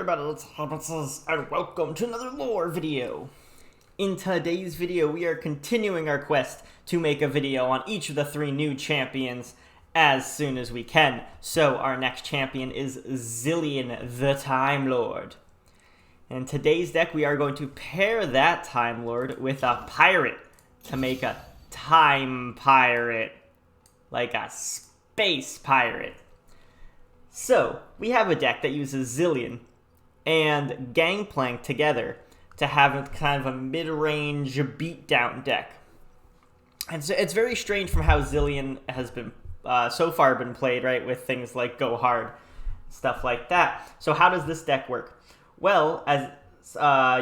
everybody, it's hobbitsizz, and welcome to another lore video. In today's video, we are continuing our quest to make a video on each of the 3 new champions as soon as we can. So our next champion is ZILEAN, the Time Lord. In today's deck, we are going to pair that Time Lord with a pirate to make a time pirate, like a space pirate. So, we have a deck that uses ZILEAN and GANGPLANK together to have kind of a mid-range beatdown deck. And so it's very strange from how ZILEAN has been so far been played, right, with things like Go Hard, stuff like that. So how does this deck work? Well, as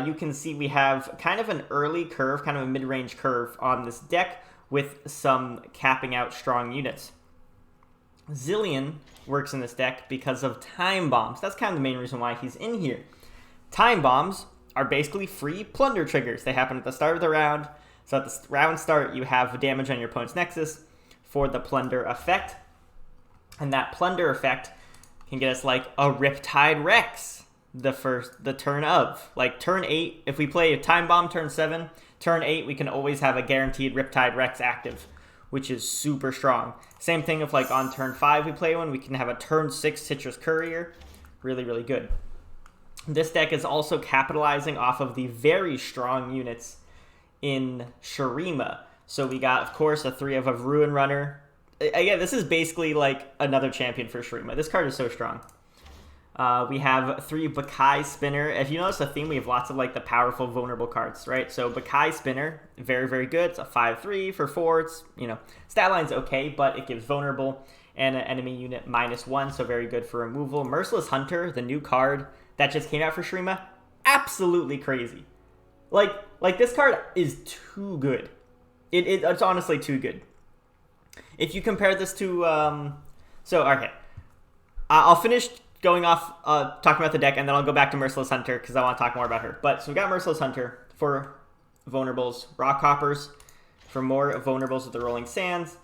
you can see, we have kind of an early curve, kind of a mid-range curve on this deck with some capping out strong units. ZILEAN works in this deck because of time bombs. That's kind of the main reason why he's in here. Time bombs are basically free plunder triggers. They happen at the start of the round. So at the round start, you have damage on your opponent's nexus for the plunder effect. And that plunder effect can get us like a Riptide Rex the turn of. Like turn 8, if we play a time bomb turn 7, turn 8, we can always have a guaranteed Riptide Rex active, which is super strong. Same thing if like on turn 5 we play one, we can have a turn 6 Citrus Courier. Really, really good. This deck is also capitalizing off of the very strong units in Shurima. So we got, of course, a 3 of a Ruin Runner. Again, this is basically like another champion for Shurima. This card is so strong. We have 3 Bakai Spinner. If you notice the theme, we have lots of like the powerful, vulnerable cards, right? So Bakai Spinner, very, very good. It's a 5/3 for 4. It's, you know, stat line's okay, but it gives vulnerable and an enemy unit -1, so very good for removal. Merciless Hunter, the new card that just came out for Shurima, absolutely crazy. Like this card is too good. It's honestly too good. If you compare this to, okay, I'll finish going off talking about the deck, and then I'll go back to Merciless Hunter because I want to talk more about her. But so we got Merciless Hunter for vulnerables, Rock Hoppers for more vulnerables with the Rolling Sands,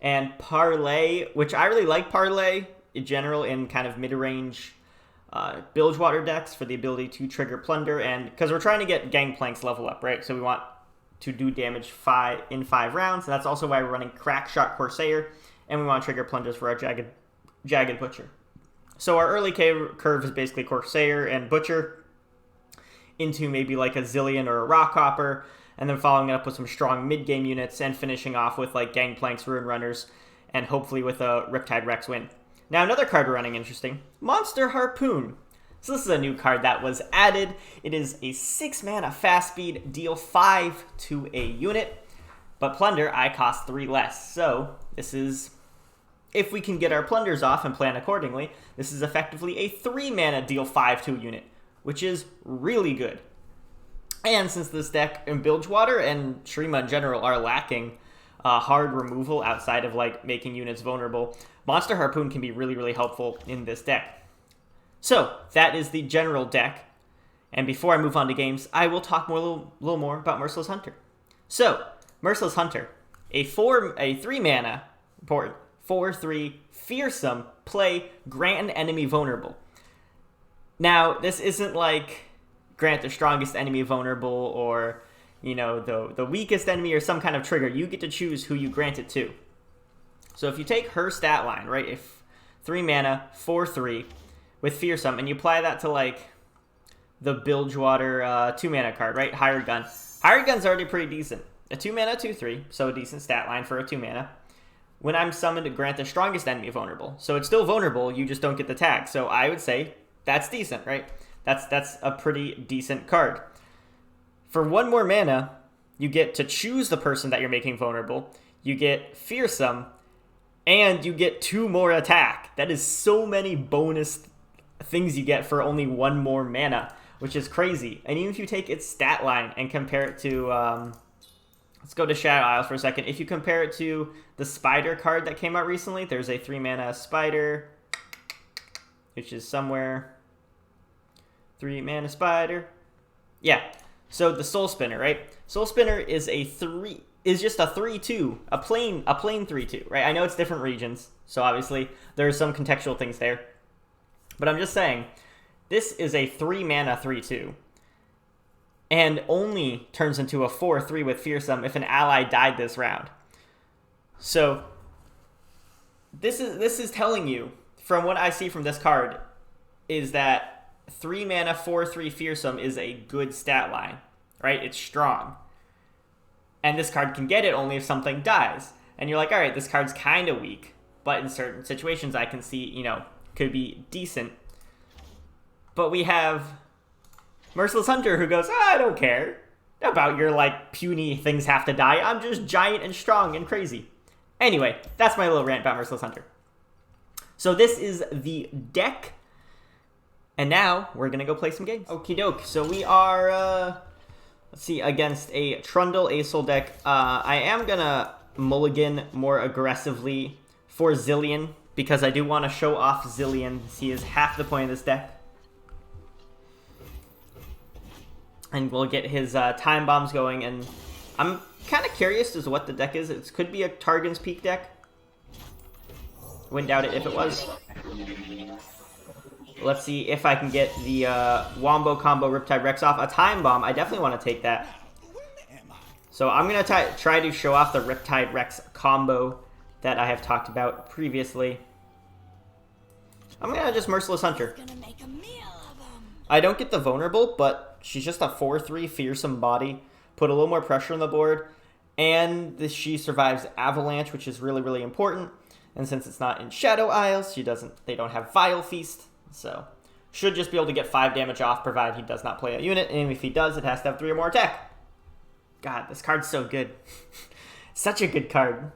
and Parlay, which I really like Parlay in general in kind of mid-range Bilgewater decks for the ability to trigger Plunder, and because we're trying to get Gangplank's level up, right? So we want to do damage in 5 rounds, and that's also why we're running Crackshot Corsair, and we want to trigger Plunders for our Jagged Butcher. So our early curve is basically Corsair and Butcher into maybe like a ZILEAN or a Rock Hopper, and then following it up with some strong mid-game units and finishing off with like Gangplank's, Ruin Runners, and hopefully with a Riptide Rex win. Now another card we're running interesting, Monster Harpoon. So this is a new card that was added. It is a 6 mana fast speed, deal 5 to a unit, but Plunder, I cost 3 less. So this is, if we can get our plunders off and plan accordingly, this is effectively a 3 mana deal 5 to a unit, which is really good. And since this deck in Bilgewater and Shurima in general are lacking hard removal outside of like making units vulnerable, Monster Harpoon can be really, really helpful in this deck. So that is the general deck. And before I move on to games, I will talk a little more about Merciless Hunter. So Merciless Hunter, a 3 mana important 4/3 fearsome play, grant an enemy vulnerable. Now, this isn't like grant the strongest enemy vulnerable or, you know, the weakest enemy or some kind of trigger. You get to choose who you grant it to. So if you take her stat line, right, if 3 mana, 4/3 with fearsome, and you apply that to like the Bilgewater 2 mana card, right, Hired Gun. Hired Gun's already pretty decent. A 2 mana, 2/3, so a decent stat line for a 2 mana. When I'm summoned to grant the strongest enemy vulnerable. So it's still vulnerable, you just don't get the tag. So I would say that's decent, right? That's a pretty decent card. For 1 more mana, you get to choose the person that you're making vulnerable. You get fearsome, and you get 2 more attack. That is so many bonus things you get for only 1 more mana, which is crazy. And even if you take its stat line and compare it to... let's go to Shadow Isles for a second. If you compare it to the Spider card that came out recently, there's a 3 mana Spider, which is somewhere. 3 mana Spider. Yeah. So the Soul Spinner, right? Soul Spinner is just a 3/2, a plain 3/2, right? I know it's different regions, so obviously there are some contextual things there. But I'm just saying, This is a 3 mana 3/2. And only turns into a 4/3 with Fearsome if an ally died this round. So this is telling you, from what I see from this card, is that 3 mana 4/3 Fearsome is a good stat line, right? It's strong. And this card can get it only if something dies. And you're like, all right, this card's kind of weak, but in certain situations I can see, you know, could be decent. But we have Merciless Hunter who goes, I don't care about your, like, puny things have to die. I'm just giant and strong and crazy. Anyway, that's my little rant about Merciless Hunter. So this is the deck. And now we're going to go play some games. Okie doke. So we are, let's see, against a Trundle Aesol deck. I am going to mulligan more aggressively for ZILEAN because I do want to show off ZILEAN. He is half the point of this deck. And we'll get his time bombs going. And I'm kind of curious as to what the deck is. It could be a Targon's Peak deck. Wouldn't doubt it if it was. Let's see if I can get the Wombo Combo Riptide Rex off. A Time Bomb, I definitely want to take that. So I'm going to try to show off the Riptide Rex combo that I have talked about previously. I'm going to just Merciless Hunter. I don't get the Vulnerable, but she's just a 4/3 Fearsome body. Put a little more pressure on the board. And she survives Avalanche, which is really, really important. And since it's not in Shadow Isles, they don't have Vile Feast. So, should just be able to get 5 damage off, provided he does not play a unit. And if he does, it has to have 3 or more attack. God, this card's so good. Such a good card.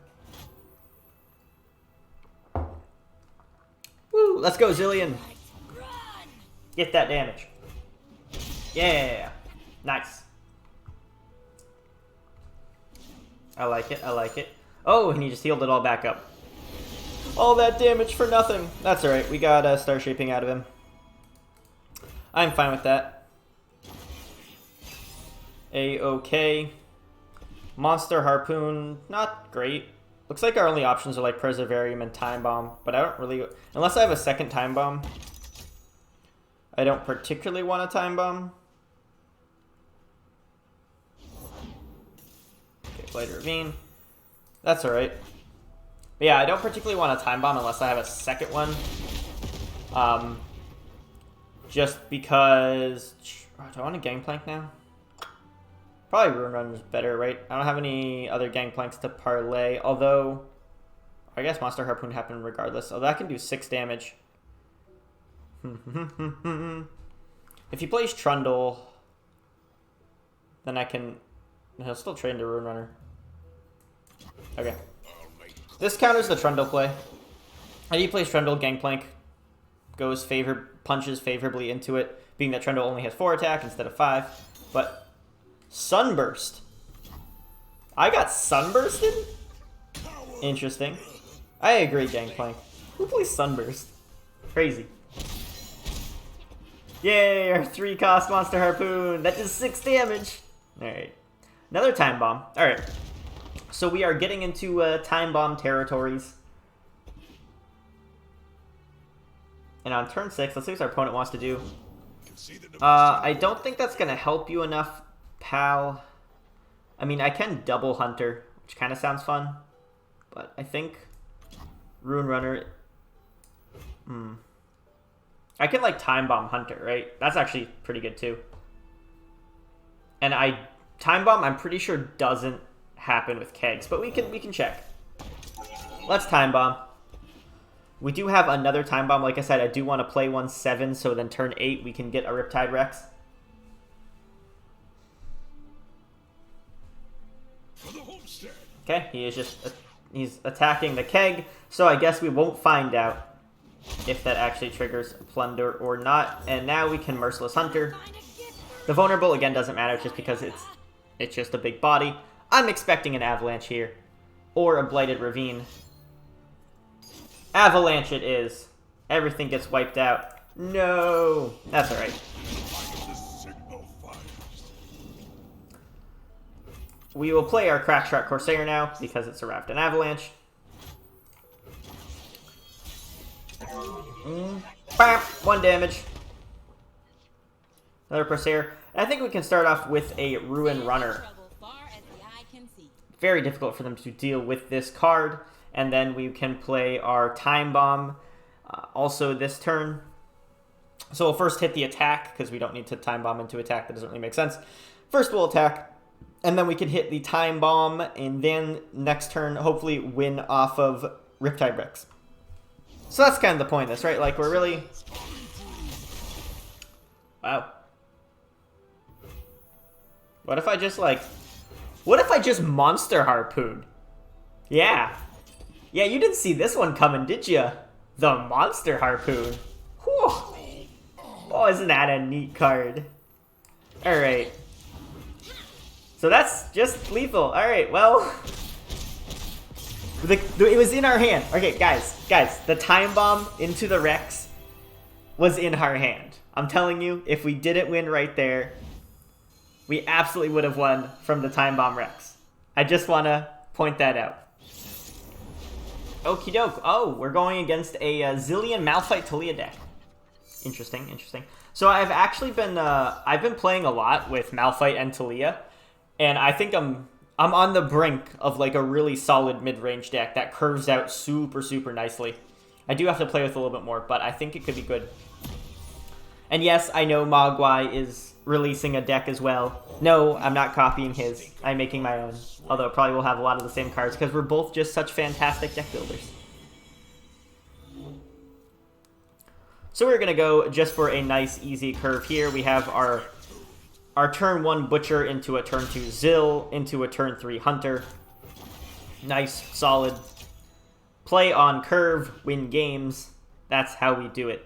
Woo, let's go, ZILEAN. Get that damage. Yeah, nice. I like it, I like it. Oh, and he just healed it all back up. All that damage for nothing. That's alright, we got Star Shaping out of him. I'm fine with that. A-okay. Monster Harpoon, not great. Looks like our only options are like Preservarium and Time Bomb, but I don't really... Unless I have a second Time Bomb, I don't particularly want a Time Bomb. Okay, Blighted Ravine. That's alright. But yeah, I don't particularly want a Time Bomb unless I have a second one. Just because... Do I want a Gangplank now? Probably Ruin Runner is better, right? I don't have any other Gangplanks to parlay, although... I guess Monster Harpoon happened regardless. Although that can do 6 damage. If he plays Trundle, then I can... He'll still trade into Ruin Runner. Okay. This counters the Trundle play. And he plays Trundle, Gangplank goes punches favorably into it, being that Trundle only has 4 attack instead of 5. But Sunburst. I got Sunbursted? Interesting. I agree, Gangplank. Who plays Sunburst? Crazy. Yay, our 3-cost Monster Harpoon. That does 6 damage. Alright. Another Time Bomb. Alright. So we are getting into Time Bomb territories. And on turn 6, let's see what our opponent wants to do. I don't think that's going to help you enough, pal. I mean, I can double Hunter, which kind of sounds fun. But I think Ruin Runner... I can, like, Time Bomb Hunter, right? That's actually pretty good, too. And Time Bomb, I'm pretty sure, doesn't happen with kegs, but we can check. Let's Time Bomb. We do have another Time Bomb. Like I said, I do want to play 1/7, so then turn 8 we can get a Riptide Rex. Okay, he's attacking the keg, so I guess we won't find out if that actually triggers Plunder or not. And now we can Merciless Hunter. The Vulnerable, again, doesn't matter just because it's just a big body. I'm expecting an Avalanche here. Or a Blighted Ravine. Avalanche it is. Everything gets wiped out. No! That's alright. We will play our Crackshot Corsair now, because it survived an Avalanche. Bam! 1 damage. Another Corsair. I think we can start off with a Ruin Runner. Very difficult for them to deal with this card. And then we can play our Time Bomb also this turn. So we'll first hit the attack, because we don't need to Time Bomb into attack. That doesn't really make sense. First we'll attack, and then we can hit the Time Bomb, and then next turn hopefully win off of Riptide Rex. So that's kind of the point of this, right? Like, we're really... Wow. What if I just, like... What if I just Monster Harpoon? Yeah. Yeah, you didn't see this one coming, did you? The Monster Harpoon. Whew. Oh, isn't that a neat card? Alright. So that's just lethal. Alright, well... it was in our hand. Okay, guys. The Time Bomb into the Rex was in our hand. I'm telling you, if we didn't win right there, we absolutely would have won from the Time Bomb Rex. I just want to point that out. Okie doke. Oh, we're going against a ZILEAN Malphite Taliyah deck. Interesting, interesting. So I've actually been I've been playing a lot with Malphite and Taliyah, and I think I'm on the brink of like a really solid mid-range deck that curves out super nicely. I do have to play with a little bit more, but I think it could be good. And yes, I know Mogwai is releasing a deck as well. No, I'm not copying his. I'm making my own. Although it probably will have a lot of the same cards because we're both just such fantastic deck builders. So we're going to go just for a nice, easy curve here. We have our turn 1 Butcher into a turn 2 Zil, into a turn 3 Hunter. Nice, solid. Play on curve, win games. That's how we do it.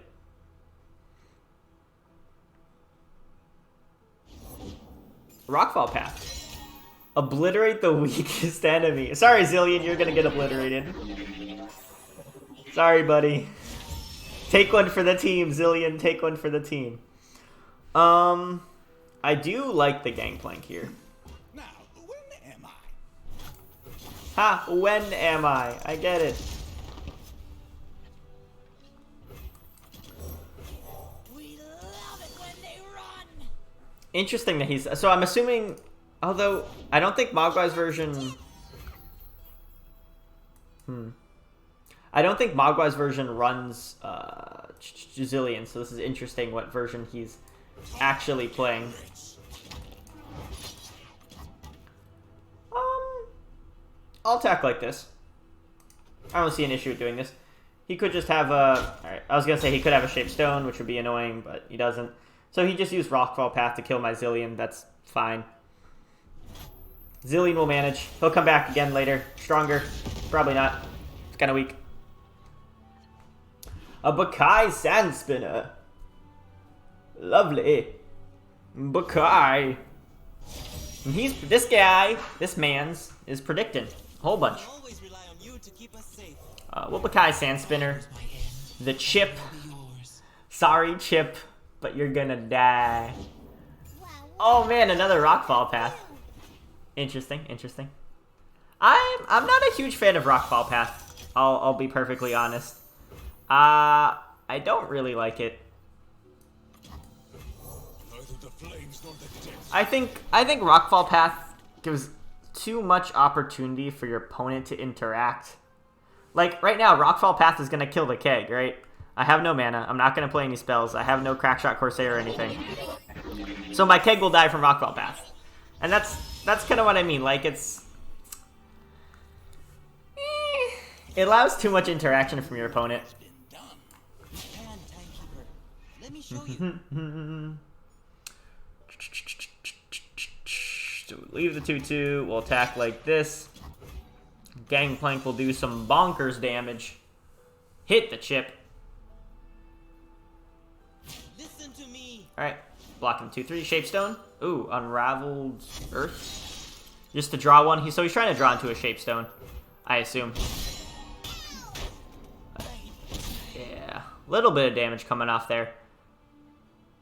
Rockfall Path. Obliterate the weakest enemy. Sorry, ZILEAN, you're going to get obliterated. Sorry, buddy. Take one for the team, ZILEAN. Take one for the team. I do like the Gangplank here. Now, when am I? Ha! When am I? I get it. We love it when they run. Interesting that he's... So I'm assuming... Although, I don't think Mogwai's version... I don't think Mogwai's version runs ZILEAN, so this is interesting what version he's actually playing. I'll attack like this. I don't see an issue with doing this. He could just have a... Alright, I was going to say he could have a Shape Stone, which would be annoying, but he doesn't. So he just used Rockfall Path to kill my ZILEAN. That's fine. ZILEAN will manage. He'll come back again later. Stronger. Probably not. It's kind of weak. A Bakai Sand Spinner. Lovely. Bakai. And this man's is predicting a whole bunch. We'll Bakai Sand Spinner. The Chip. Sorry, Chip, but you're gonna die. Oh man, another Rockfall Path. Interesting, interesting. I'm not a huge fan of Rockfall Path. I'll be perfectly honest. I don't really like it. I think Rockfall Path gives too much opportunity for your opponent to interact. Like, right now, Rockfall Path is going to kill the keg, right? I have no mana. I'm not going to play any spells. I have no Crackshot Corsair or anything. So my keg will die from Rockfall Path. And that's kind of what I mean. Like, it's... It allows too much interaction from your opponent. So leave the 2/2. We'll attack like this. Gangplank will do some bonkers damage. Hit the Chip. Listen to me. Alright. Block him 2/3. Shapestone. Ooh, Unraveled Earth. Just to draw one. So he's trying to draw into a Shapestone, I assume. Yeah. Little bit of damage coming off there.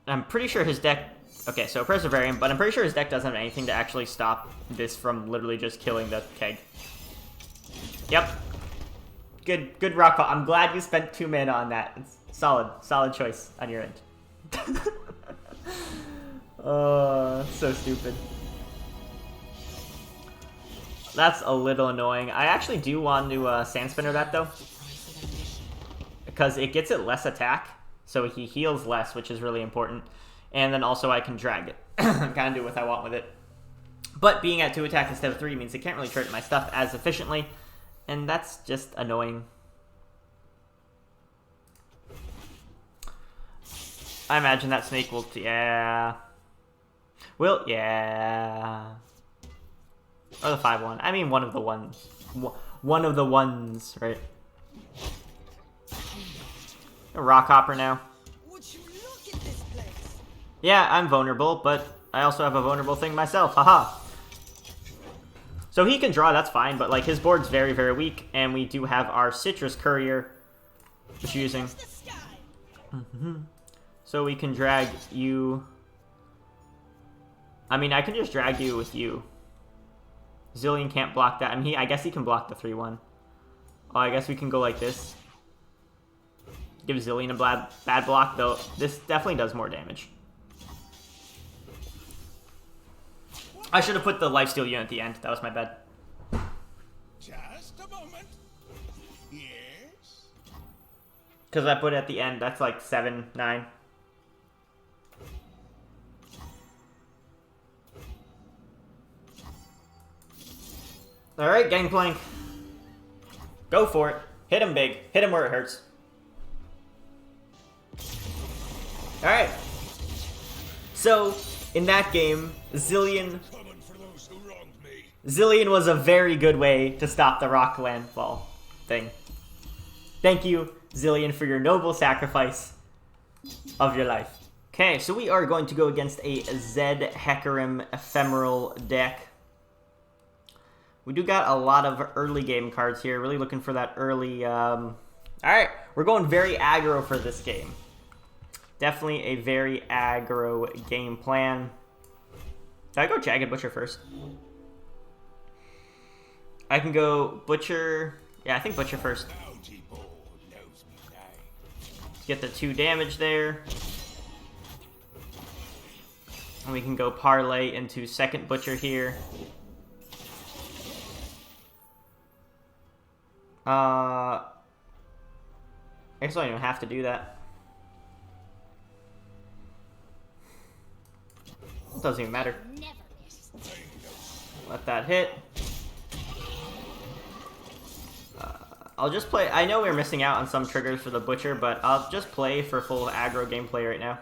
I'm pretty sure his deck... Okay, so Perseverant, but I'm pretty sure his deck doesn't have anything to actually stop this from literally just killing the keg. Yep. Good Rockfall. I'm glad you spent 2 mana on that. It's solid choice on your end. So stupid. That's a little annoying. I actually do want to sand spinner that though, because it gets it less attack, so he heals less, which is really important. And then also I can drag it, kind of do what I want with it. But being at 2 attack instead of 3 means it can't really trade my stuff as efficiently, and that's just annoying. I imagine that snake will, yeah. Well, yeah. Or the 5-1. I mean, one of the ones. One of the ones, right? A rock hopper now. Would you look at this place? Yeah, I'm vulnerable, but I also have a vulnerable thing myself. Haha. So he can draw, that's fine, but like his board's very, very weak, and we do have our citrus courier just using. The sky. So we can drag you. I mean, I can just drag you with you. ZILEAN can't block that. I mean, I guess he can block the 3-1. Oh, I guess we can go like this. Give ZILEAN a bad block, though. This definitely does more damage. I should have put the lifesteal unit at the end. That was my bad. Just a moment. Yes. Because I put it at the end. That's like 7, 9. Alright, Gangplank. Go for it. Hit him big. Hit him where it hurts. Alright. So, in that game, ZILEAN was a very good way to stop the rock landfall thing. Thank you, ZILEAN, for your noble sacrifice of your life. Okay, so we are going to go against a Zed Hecarim Ephemeral deck. We do got a lot of early game cards here. Really looking for that early... Alright, we're going very aggro for this game. Definitely a very aggro game plan. Did I go Jagged Butcher first? I can go Butcher... Yeah, I think Butcher first. Get the 2 damage there. And we can go Parlay into second Butcher here. I guess I don't even have to do that. It doesn't even matter. Let that hit. I'll just play. I know we're missing out on some triggers for the Butcher, but I'll just play for full aggro gameplay right now.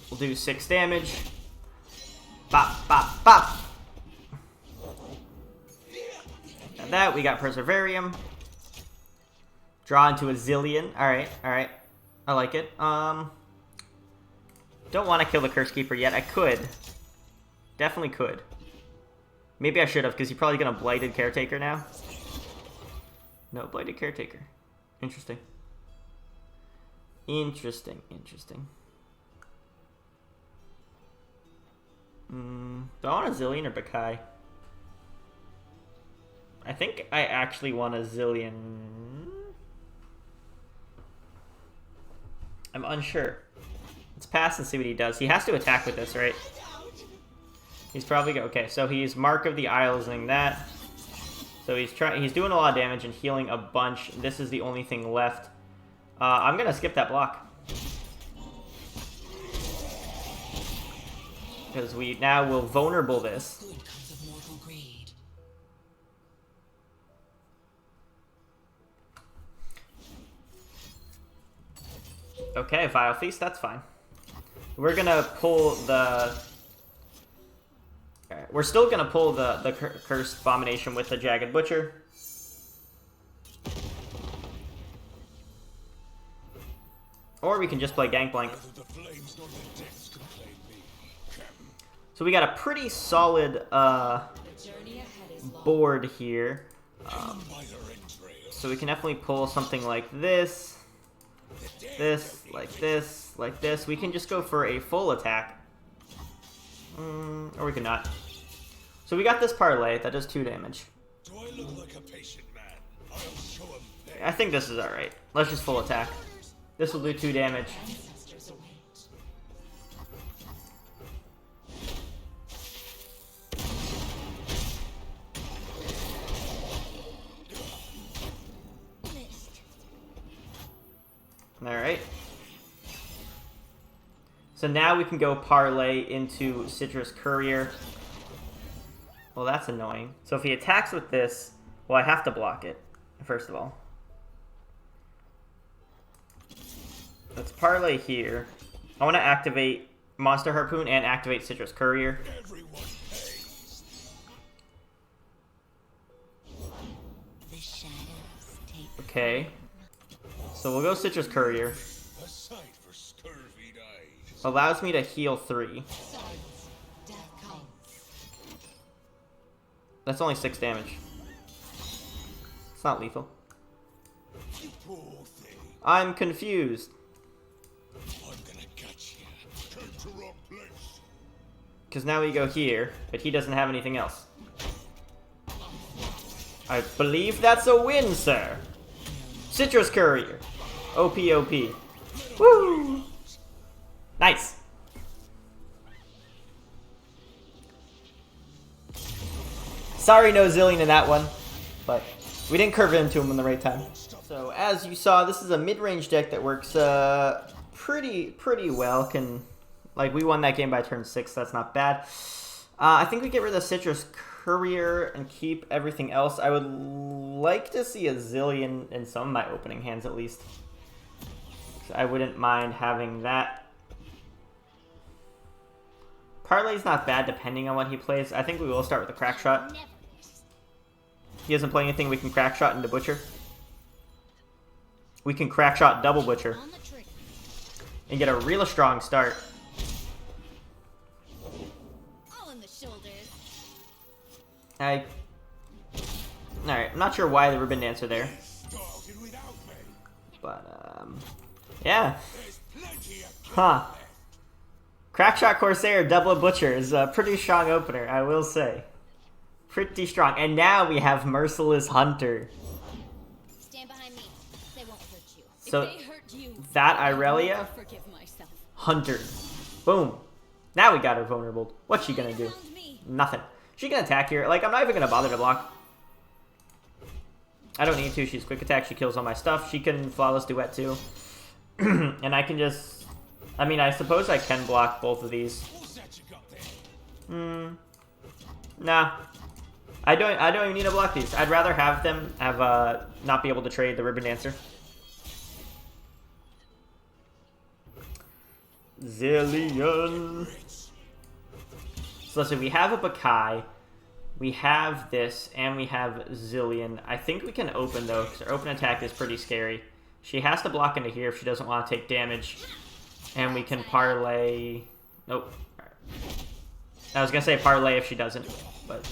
We'll do 6 damage. Bop, bop, bop. And that, we got Perseverarium. Draw into a ZILEAN. Alright, alright. I like it. Don't want to kill the Curse Keeper yet. I could. Definitely could. Maybe I should have, because he's probably going to Blighted Caretaker now. No, Blighted Caretaker. Interesting. Interesting, interesting. Do I want a ZILEAN or Bakai? I think I actually want a ZILEAN. I'm unsure. Let's pass and see what he does. He has to attack with this, right? He's probably go. Okay, so he's Mark of the Isles-ing that. So he's doing a lot of damage and healing a bunch. This is the only thing left. I'm gonna skip that block. Because we now will vulnerable this. Okay, Vile Feast, that's fine. We're gonna pull the... Alright, we're still gonna pull the Cursed Abomination with the Jagged Butcher. Or we can just play Gangplank. So we got a pretty solid board here. So we can definitely pull something like this. This, like this, like this. We can just go for a full attack. Or we can not. So we got this parlay that does 2 damage. Do I look like a patient man? I'll show him. I think this is alright. Let's just full attack. This will do 2 damage. Alright. So now we can go parlay into Citrus Courier. Well, that's annoying. So if he attacks with this, well, I have to block it, first of all. Let's parlay here. I want to activate Monster Harpoon and activate Citrus Courier. Everyone pays. The shadows take Okay. So we'll go Citrus Courier. A sight for scurvied eyes. Allows me to heal 3. death comes. That's only 6 damage. It's not lethal. You poor thing. I'm confused. I'm gonna catch you. Came to wrong place. Because now we go here, but he doesn't have anything else. I believe that's a win, sir. Citrus Courier. OP, OP. Woo! Nice. Sorry, no Zillion in that one, but we didn't curve into him in the right time. So as you saw, this is a mid-range deck that works pretty well. We won that game by turn 6. That's not bad. I think we get rid of the Citrus Courier and keep everything else. I would like to see a Zillion in some of my opening hands at least. I wouldn't mind having that. Parlay's not bad depending on what he plays. I think we will start with a crack shot. He doesn't play anything we can crack shot into Butcher. We can crack shot double Butcher On the trigger. and get a real strong start. All in the shoulders. Alright, I'm not sure why the Ribbon Dancer there. Started without me. But, yeah. There's plenty of Huh. Crackshot Corsair, double Butcher is a pretty strong opener, I will say. Pretty strong. And now we have Merciless Hunter. Stand behind me. They won't hurt you. So, if they hurt you, that I'll Irelia, never forgive myself. Hunter. Boom. Now we got her vulnerable. What's she gonna do? Around me. Nothing. She can attack here. Like, I'm not even gonna bother to block. I don't need to. She's quick attack. She kills all my stuff. She can flawless duet too. And I can just... I mean, I suppose I can block both of these. What's that you got there? Nah. I don't even need to block these. I'd rather have them not be able to trade the Ribbon Dancer. Zillion. So let's see, we have a Bakai, we have this, and we have Zillion. I think we can open though, because our open attack is pretty scary. She has to block into here if she doesn't want to take damage. And we can parlay... Nope. I was going to say parlay if she doesn't, but...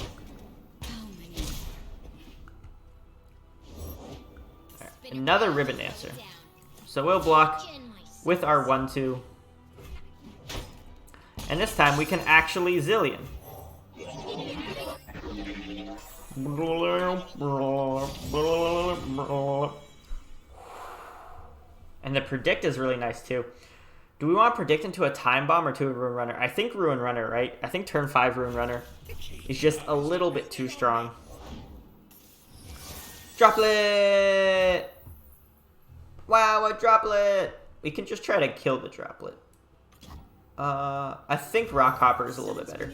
Right. Another Ribbon Dancer. So we'll block with our 1-2. And this time we can actually Zillion. And the predict is really nice too. Do we want to predict into a time bomb or to a Ruin Runner? I think Ruin Runner, right? I think turn 5 Ruin Runner is just a little bit too strong. Droplet! Wow, a droplet! We can just try to kill the droplet. I think Rock Hopper is a little bit better.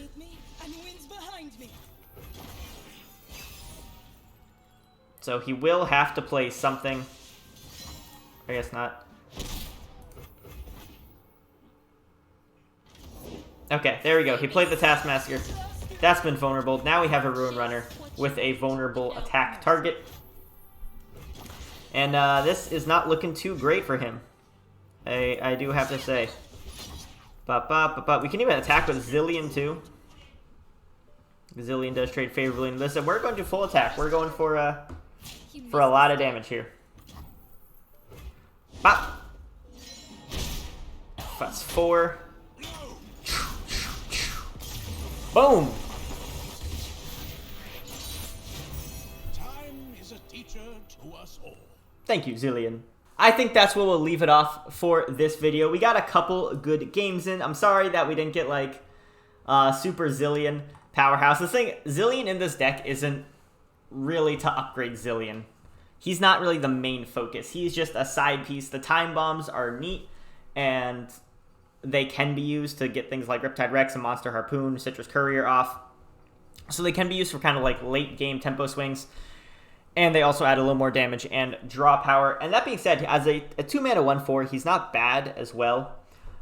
So he will have to play something. I guess not. Okay, there we go. He played the Taskmaster. That's been vulnerable. Now we have a Ruin Runner with a vulnerable attack target. And this is not looking too great for him. I do have to say. But we can even attack with Zillion too. Zillion does trade favorably. And listen, we're going to full attack. We're going for a lot of damage here. Bop. That's 4. Boom. Time is a teacher to us all. Thank you, Zillion. I think that's where we'll leave it off for this video. We got a couple good games in. I'm sorry that we didn't get like super Zillion powerhouse. The thing, Zillion in this deck isn't really to upgrade Zillion. he's not really the main focus. He's just a side piece. The time bombs are neat, and they can be used to get things like Riptide Rex and Monster Harpoon, Citrus Courier off. So they can be used for kind of like late game tempo swings. And they also add a little more damage and draw power. And that being said, as a 2-mana 1/4, he's not bad as well.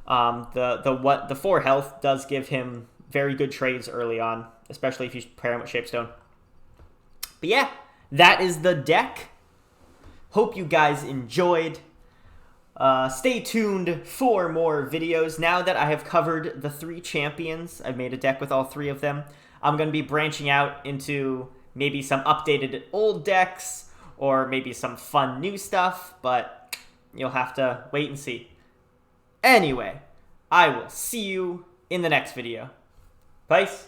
The 4 health does give him very good trades early on, especially if you pair him with Shapestone. But yeah, that is the deck. Hope you guys enjoyed. Stay tuned for more videos. Now that I have covered the 3 champions, I've made a deck with all 3 of them. I'm going to be branching out into maybe some updated old decks or maybe some fun new stuff, but you'll have to wait and see. Anyway, I will see you in the next video. Peace.